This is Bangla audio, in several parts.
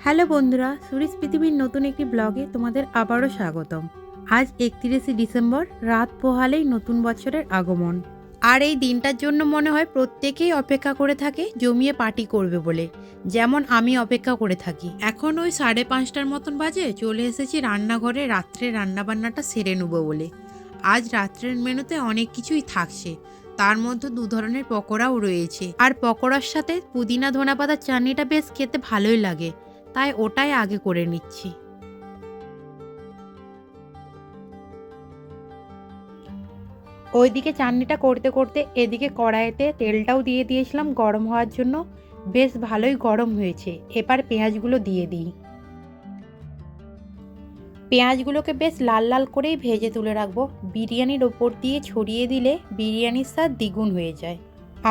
হ্যালো বন্ধুরা, সুরিস পৃথিবীর নতুন একটি ব্লগে তোমাদের আবারও স্বাগতম। আজ 31শে ডিসেম্বর, রাত পোহালেই নতুন বছরের আগমন। আর এই দিনটার জন্য মনে হয় প্রত্যেকেই অপেক্ষা করে থাকে জমিয়ে পার্টি করবে বলে, যেমন আমি অপেক্ষা করে থাকি। এখন ওই 5:30টার মতন বাজে, চলে এসেছি রান্নাঘরে রাত্রে রান্নাবান্নাটা সেরে নেবো বলে। আজ রাত্রের মেনুতে অনেক কিছুই থাকছে, তার মধ্যে 2 ধরনের পকোড়াও রয়েছে। আর পকোড়ার সাথে পুদিনা ধনেপাতার চাটনিটা বেশ খেতে ভালোই লাগে, তাই ওটাই আগে করে নিচ্ছি। ওইদিকে চাটনিটা করতে করতে এদিকে কড়াইতে তেলটাও দিয়ে দিয়েছিলাম গরম হওয়ার জন্য। বেশ ভালোই গরম হয়েছে, এবার পেঁয়াজগুলো দিয়ে দিই। পেঁয়াজগুলোকে বেশ লাল লাল করেই ভেজে তুলে রাখবো। বিরিয়ানির ওপর দিয়ে ছড়িয়ে দিলে বিরিয়ানির স্বাদ দ্বিগুণ হয়ে যায়।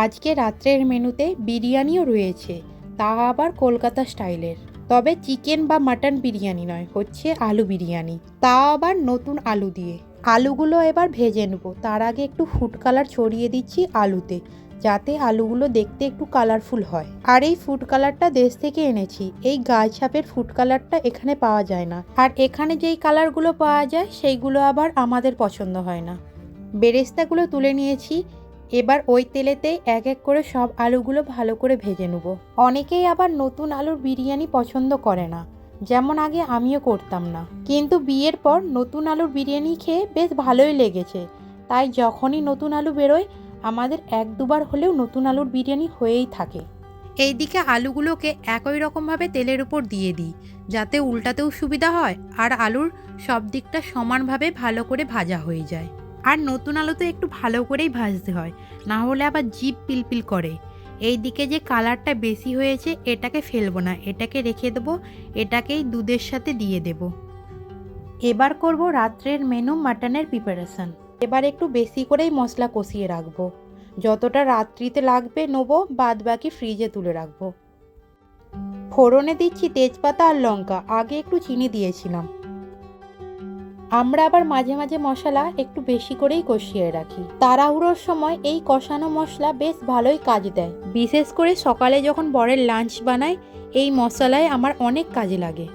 আজকে রাত্রের মেনুতে বিরিয়ানিও রয়েছে, তা আবার কলকাতা স্টাইলের। তবে চিকেন বা মাটন বিরিয়ানি নয়, হচ্ছে আলু বিরিয়ানি, তা আবার নতুন আলু দিয়ে। আলুগুলো এবার ভেজে নেবো। তার আগে একটু ফুড কালার ছড়িয়ে দিচ্ছি আলুতে, যাতে আলুগুলো দেখতে একটু কালারফুল হয়। আর এই ফুড কালারটা দেশ থেকে এনেছি। এই গাছ ছাপের ফুড কালারটা এখানে পাওয়া যায় না। আর এখানে যেই কালারগুলো পাওয়া যায় সেইগুলো আবার আমাদের পছন্দ হয় না। বেরেস্তাগুলো তুলে নিয়েছি। এবার ওই তেলেতেই এক এক করে সব আলুগুলো ভালো করে ভেজে নেব। অনেকেই আবার নতুন আলুর বিরিয়ানি পছন্দ করে না, যেমন আগে আমিও করতাম না, কিন্তু বিয়ের পর নতুন আলুর বিরিয়ানি খেয়ে বেশ ভালোই লেগেছে। তাই যখনই নতুন আলু বেরোয় আমাদের 1-2বার হলেও নতুন আলুর বিরিয়ানি হয়েই থাকে। এইদিকে আলুগুলোকে একই রকমভাবে তেলের উপর দিয়ে দিই, যাতে উল্টাতেও সুবিধা হয় আর আলুর সব দিকটা সমানভাবে ভালো করে ভাজা হয়ে যায়। আর নতুন আলুতে একটু ভালো করেই ভাজতে হয়, না হলে আবার জিভ পিলপিল করে। এই দিকে যে কালারটা বেশি হয়েছে এটাকে ফেলবো না, এটাকে রেখে দেবো, এটাকেই দুধের সাথে দিয়ে দেব। এবার করব রাত্রের মেনু মাটনের প্রিপারেশন। এবার একটু বেশি করেই মশলা কষিয়ে রাখবো। যতটা রাত্রিতে লাগবে নেবো, বাদ বাকি ফ্রিজে তুলে রাখবো। ফোড়নে দিচ্ছি তেজপাতা আর লঙ্কা, আগে একটু চিনি দিয়েছিলাম। আমরা আবার মাঝে মাঝে মশলা একটু বেশি করেই কষিয়ে রাখি। তাড়াহুড়োর সময় এই কষানো মশলা বেশ ভালোই কাজ দেয়। বিশেষ করে সকালে যখন বরের লাঞ্চ বানাই, এই মশলায় আমার অনেক কাজে লাগে।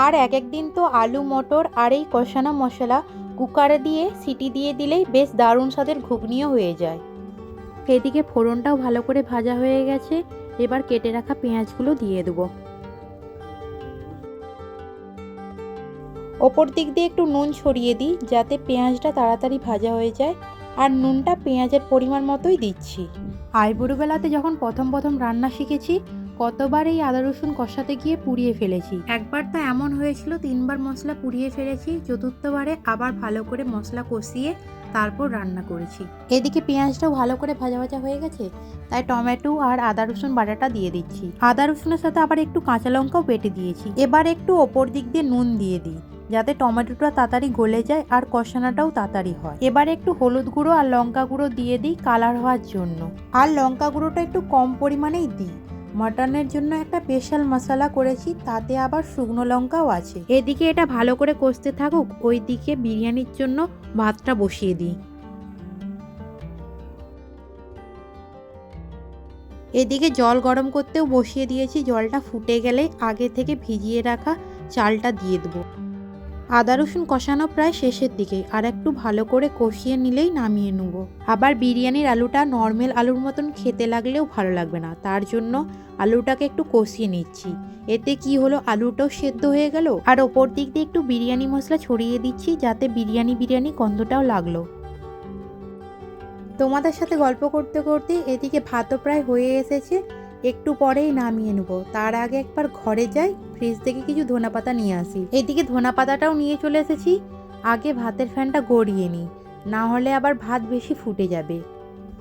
আর এক একদিন তো আলু মটর আর এই কষানো মশলা কুকারে দিয়ে সিটি দিয়ে দিলেই বেশ দারুণ স্বাদের ঘুগনিও হয়ে যায়। এদিকে ফোড়নটাও ভালো করে ভাজা হয়ে গেছে। এবার কেটে রাখা পেঁয়াজগুলো দিয়ে দেবো। ওপর দিক দিয়ে একটু নুন ছড়িয়ে দিই, যাতে পেঁয়াজটা তাড়াতাড়ি ভাজা হয়ে যায়। আর নুনটা পেঁয়াজের পরিমাণ মতোই দিচ্ছি। আইবুড়োবেলাতে যখন প্রথম রান্না শিখেছি, কতবার এই আদা রসুন কষাতে গিয়ে পুড়িয়ে ফেলেছি। একবার তো এমন হয়েছিল 3বার মশলা পুড়িয়ে ফেলেছি, চতুর্থবারে আবার ভালো করে মশলা কষিয়ে তারপর রান্না করেছি। এদিকে পেঁয়াজটাও ভালো করে ভাজা ভাজা হয়ে গেছে, তাই টমেটো আর আদা রসুন বাটাটা দিয়ে দিচ্ছি। আদা রসুনের সাথে আবার একটু কাঁচা লঙ্কাও বেটে দিয়েছি। এবার একটু ওপর দিক দিয়ে নুন দিয়ে দিই, যাতে টমেটোটা তাড়াতাড়ি গলে যায় আর কষানোটাও তাড়াতাড়ি হয়। এবার একটু হলুদ গুঁড়ো আর লঙ্কা গুঁড়ো দিয়ে দিই কালার হওয়ার জন্য। আর লঙ্কা গুঁড়োটা একটু কম পরিমাণেই দিই। মাটনের জন্য একটা স্পেশাল মশলা করেছি, তাতে আবার শুকনো লঙ্কাও আছে। এদিকে এটা ভালো করে কষতে থাকুক, ওইদিকে বিরিয়ানির জন্য ভাতটা বসিয়ে দিই। এদিকে জল গরম করতেও বসিয়ে দিয়েছি। জলটা ফুটে গেলে আগে থেকে ভিজিয়ে রাখা চালটা দিয়ে দেবো। আদা রসুন কষানো প্রায় শেষের দিকে, আর একটু ভালো করে কষিয়ে নিলেই নামিয়ে নেব। আবার বিরিয়ানির আলুটা নর্মাল আলুর মতন খেতে লাগলেও ভালো লাগবে না, তার জন্য আলুটাকে একটু কষিয়ে নিচ্ছি। এতে কি হলো, আলুটাও সেদ্ধ হয়ে গেল আর ওপর দিক দিয়ে একটু বিরিয়ানি মশলা ছড়িয়ে দিচ্ছি, যাতে বিরিয়ানি গন্ধটাও লাগলো। তোমাদের সাথে গল্প করতে করতে এদিকে ভাতও প্রায় হয়ে এসেছে, একটু পরেই নামিয়ে নেব। তার আগে একবার ঘরে যাই, ফ্রিজ থেকে কিছু ধনেপাতা নিয়ে আসি। এদিকে ধনেপাতাটাও নিয়ে চলে এসেছি। আগে ভাতের ফ্যানটা গড়িয়ে নিই, না হলে আবার ভাত বেশি ফুটে যাবে।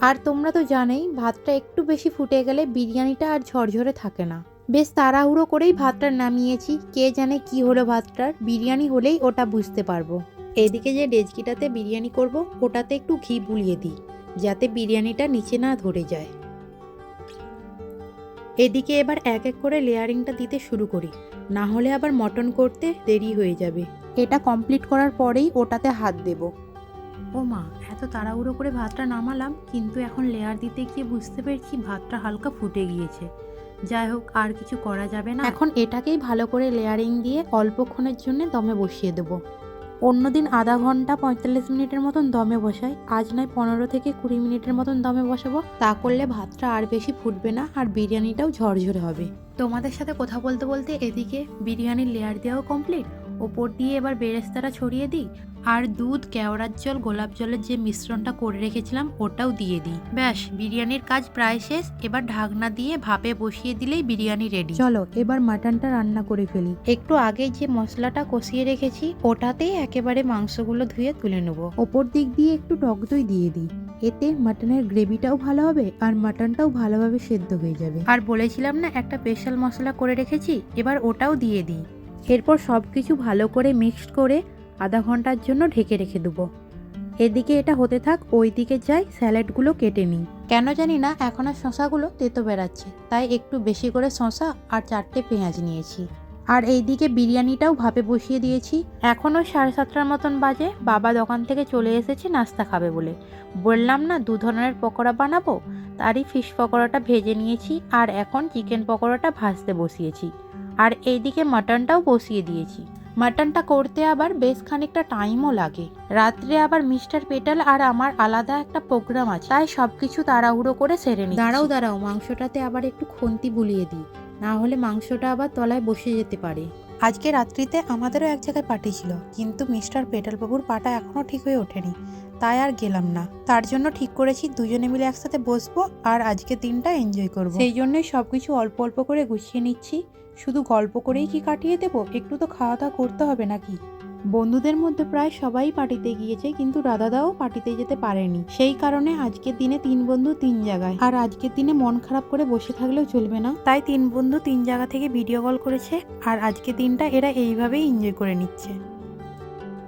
আর তোমরা তো জানোই, ভাতটা একটু বেশি ফুটে গেলে বিরিয়ানিটা আর ঝরঝরে থাকে না। বেশ তাড়াহুড়ো করেই ভাতটা নামিয়েছি। কে জানে কি হলো ভাতটার, বিরিয়ানি হলেই ওটা বুঝতে পারবো। এদিকে যে ডেচকিটাতে বিরিয়ানি করব, ওটাতে একটু ঘি বুলিয়ে দিই, যাতে বিরিয়ানিটা নিচে না ধরে যায়। এদিকে এবার এক এক করে লেয়ারিংটা দিতে শুরু করি, না হলে আবার মটন করতে দেরি হয়ে যাবে। এটা কমপ্লিট করার পরেই ওটাতে হাত দেব। ও মা, এত তাড়াহুড়ো করে ভাতটা নামালাম, কিন্তু এখন লেয়ার দিতে গিয়ে বুঝতে পেরেছি ভাতটা হালকা ফুটে গিয়েছে। যাই হোক, আর কিছু করা যাবে না। এখন এটাকেই ভালো করে লেয়ারিং দিয়ে অল্পক্ষণের জন্য দমে বসিয়ে দেবো। অন্যদিন আধা ঘন্টা 45 মিনিটের মতন দমে বসাই, আজ নয় 15 থেকে 20 মিনিটের মতন দমে বসাবো। তা করলে ভাতটা আর বেশি ফুটবে না আর বিরিয়ানিটাও ঝরঝরে হবে। তোমাদের সাথে কথা বলতে বলতে এদিকে বিরিয়ানির লেয়ার দেওয়াও কমপ্লিট। ওপর দিয়ে এবার বেরেস্তাটা ছড়িয়ে দিই আর দুধ, কেওড়ার জল, গোলাপ জলের যে মিশ্রণটা করে রেখেছিলাম ওটাও দিয়ে দিই। ব্যাস, বিরিয়ানির কাজ প্রায় শেষ। এবার ঢাকনা দিয়ে ভাপে বসিয়ে দিলেই বিরিয়ানি রেডি। চলো এবার মাটনটা রান্না করে ফেলি। একটু আগে যে মশলাটা কষিয়ে রেখেছি ওটাতেই একেবারে মাংসগুলো ধুয়ে তুলে নেবো। ওপর দিক দিয়ে একটু টক দই দিয়ে দিই, এতে মাটনের গ্রেভিটাও ভালো হবে আর মাটনটাও ভালোভাবে সেদ্ধ হয়ে যাবে। আর বলেছিলাম না একটা স্পেশাল মশলা করে রেখেছি, এবার ওটাও দিয়ে দিই। এরপর সব কিছু ভালো করে মিক্সড করে আধা ঘন্টার জন্য ঢেকে রেখে দেবো। এদিকে এটা হতে থাক, ওই দিকে যাই স্যালাডগুলো কেটে নিই। কেন জানি না এখন আর শশাগুলো তেতো বেরাচ্ছে, তাই একটু বেশি করে শশা আর 4টে পেঁয়াজ নিয়েছি। আর এইদিকে বিরিয়ানিটাও ভাপে বসিয়ে দিয়েছি। এখনও 7:30টার মতন বাজে। বাবা দোকান থেকে চলে এসেছে নাস্তা খাবে বলে। বললাম না 2 ধরনের পকোড়া বানাবো, তারই ফিশ পকোড়াটা ভেজে নিয়েছি আর এখন চিকেন পকোড়াটা ভাজতে বসিয়েছি। আর এইদিকে মাটনটাও বসিয়ে দিয়েছি। মাটনটা করতে আবার বেশ খানিকটা টাইমও লাগে। রাত্রে আবার মিস্টার পেটাল আর আমার আলাদা একটা প্রোগ্রাম আছে, তাই সবকিছু তাড়াহুড়ো করে সেরে নিই। দাঁড়াও মাংসটাতে আবার একটু খুন্তি বুলিয়ে দিই, না হলে মাংসটা আবার তলায় বসে যেতে পারে। আজকে রাত্রিতে আমাদেরও এক জায়গায় পার্টি ছিল, কিন্তু মিস্টার পেটাল বাবুর পাটা এখনো ঠিক হয়ে ওঠেনি, তাই আর গেলাম না। তার জন্য ঠিক করেছি দুজনে মিলে একসাথে বসবো আর আজকের দিনটা এনজয় করব। সেই জন্যই সবকিছু অল্প অল্প করে গুছিয়ে নিচ্ছি। শুধু গল্প করেই কি কাটিয়ে দেবো, একটু তো খাওয়া দাওয়া করতে হবে নাকি। বন্ধুদের মধ্যে প্রায় সবাই পার্টিতে গিয়েছে, কিন্তু রাধাদাও পার্টিতে যেতে পারেনি। সেই কারণে আজকের দিনে 3 বন্ধু 3 জায়গায়। আর আজকের দিনে মন খারাপ করে বসে থাকলেও চলবে না, তাই 3 বন্ধু 3 জায়গা থেকে ভিডিও কল করেছে আর আজকের দিনটা এরা এইভাবেই এনজয় করে নিচ্ছে।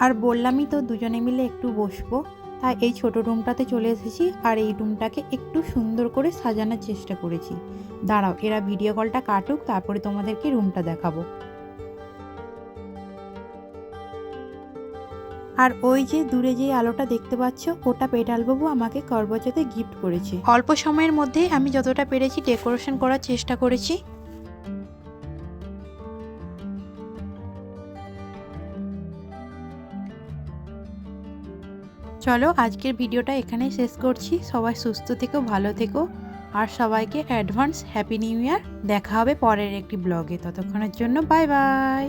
আর বললামই তো দুজনে মিলে একটু বসবো, তাই এই ছোট রুমটাতে চলে এসেছি আর এই রুমটাকে একটু সুন্দর করে সাজানোর চেষ্টা করেছি। দাঁড়াও এরা ভিডিও কলটা কাটুক, তারপরে তোমাদেরকে রুমটা দেখাবো। আর ওই যে দূরে যে আলোটা দেখতে পাচ্ছ, ওটা পেটালবাবু আমাকে করবচতে গিফট করেছে। অল্প সময়ের মধ্যেই আমি যতটা পেরেছি ডেকোরেশন করার চেষ্টা করেছি। চলো আজকের ভিডিওটা এখানেই শেষ করছি। সবাই সুস্থ থেকো, ভালো থেকো আর সবাইকে অ্যাডভান্স হ্যাপি নিউ ইয়ার। দেখা হবে পরের একটি ব্লগে, ততক্ষণের জন্য বাই বাই।